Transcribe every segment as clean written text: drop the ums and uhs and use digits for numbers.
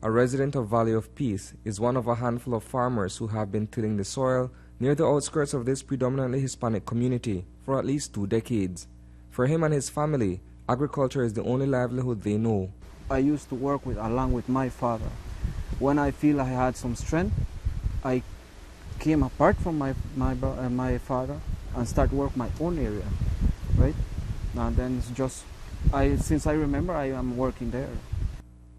a resident of Valley of Peace, is one of a handful of farmers who have been tilling the soil near the outskirts of this predominantly Hispanic community for at least 2 decades. For him and his family, agriculture is the only livelihood they know. I used to work along with my father. When I feel I had some strength, I came apart from my father and start work my own area, right? And then it's just, since I remember, I am working there.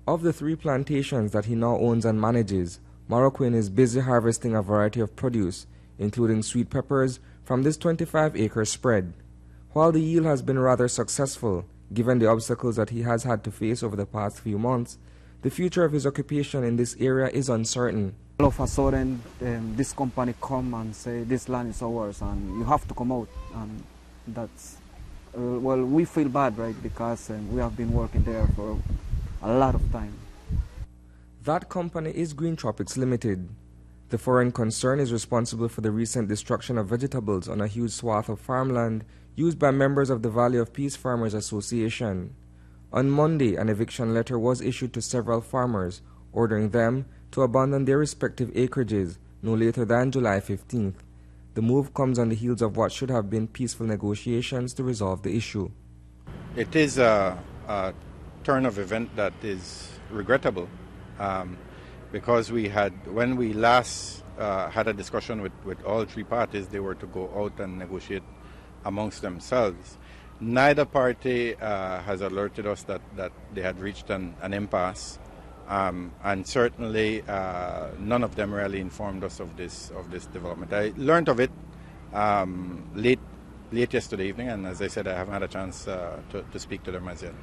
Of the 3 plantations that he now owns and manages, Moroccan is busy harvesting a variety of produce, including sweet peppers, from this 25-acre spread. While the yield has been rather successful, given the obstacles that he has had to face over the past few months, the future of his occupation in this area is uncertain. All of a sudden, this company come and say, this land is ours and you have to come out. And that's, well, we feel bad, right, because we have been working there for a lot of time. That company is Green Tropics Limited. The foreign concern is responsible for the recent destruction of vegetables on a huge swath of farmland used by members of the Valley of Peace Farmers Association. On Monday, an eviction letter was issued to several farmers, ordering them to abandon their respective acreages no later than July 15th. The move comes on the heels of what should have been peaceful negotiations to resolve the issue. It is a turn of event that is regrettable because when we last had a discussion with all 3 parties, they were to go out and negotiate amongst themselves. Neither party has alerted us that they had reached an impasse, and certainly none of them really informed us of this development. I learned of it late yesterday evening, and as I said, I haven't had a chance to speak to them as yet.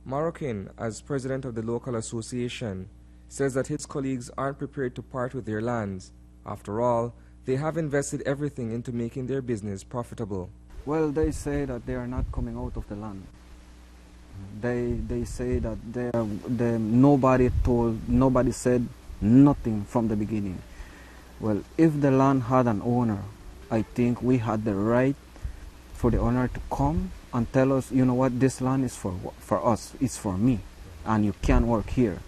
Moroccan, as president of the local association, says that his colleagues aren't prepared to part with their lands. After all, they have invested everything into making their business profitable. Well, they say that they are not coming out of the land. They say that nobody said nothing from the beginning. Well, if the land had an owner, I think we had the right for the owner to come and tell us, you know what, this land is for us, it's for me, and you can't work here.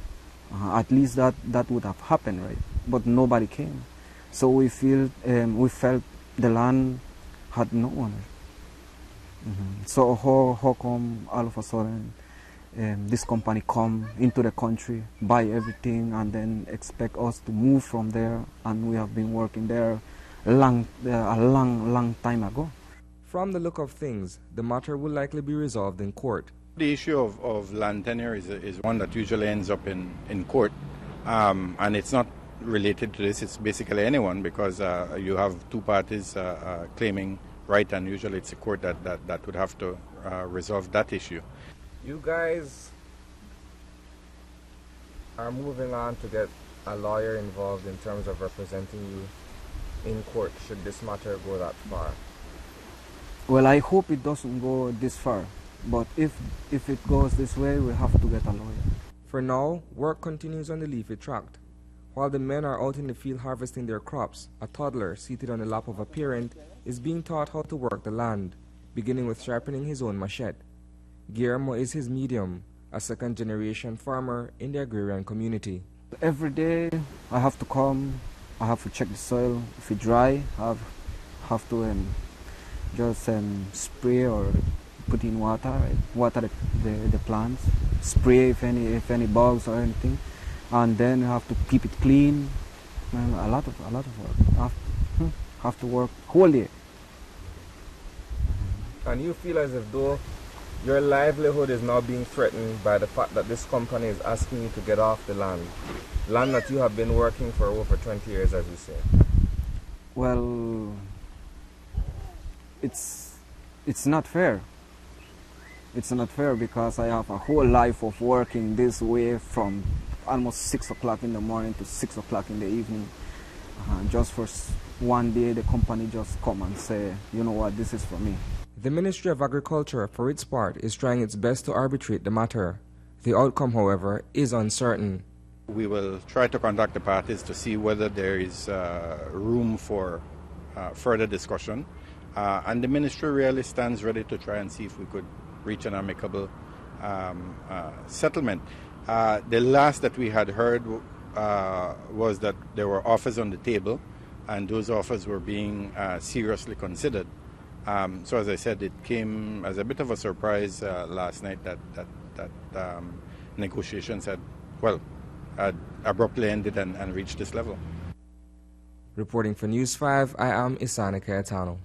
At least that would have happened, right? But nobody came. So we felt the land had no owner. So how come all of a sudden this company come into the country, buy everything, and then expect us to move from there? And we have been working there a long time ago. From the look of things, the matter will likely be resolved in court. The issue of land tenure is one that usually ends up in court, and it's not related to this. It's basically anyone, because you have 2 parties claiming right, and usually it's a court that would have to resolve that issue. You guys are moving on to get a lawyer involved in terms of representing you in court should this matter go that far. Well, I hope it doesn't go this far, but if it goes this way, we have to get a lawyer. For now, work continues on the leafy tract. While the men are out in the field harvesting their crops, a toddler seated on the lap of a parent is being taught how to work the land, beginning with sharpening his own machete. Guillermo is his medium, a second-generation farmer in the agrarian community. Every day I have to come, I have to check the soil. If it's dry, I have to just spray or put in water, right? Water the plants, spray if any bugs or anything, and then you have to keep it clean. A lot of work. Have to work whole day. And you feel as if though your livelihood is now being threatened by the fact that this company is asking you to get off the land that you have been working for over 20 years, as you say? Well, it's not fair. It's not fair because I have a whole life of working this way from almost 6 o'clock in the morning to 6 o'clock in the evening. Just for one day, the company just come and say, you know what, this is for me. The Ministry of Agriculture, for its part, is trying its best to arbitrate the matter. The outcome, however, is uncertain. We will try to contact the parties to see whether there is room for further discussion. And the ministry really stands ready to try and see if we could reach an amicable settlement. The last that we had heard was that there were offers on the table, and those offers were being seriously considered. So as I said, it came as a bit of a surprise last night that negotiations had abruptly ended and reached this level. Reporting for News 5, I am Isani Cayetano.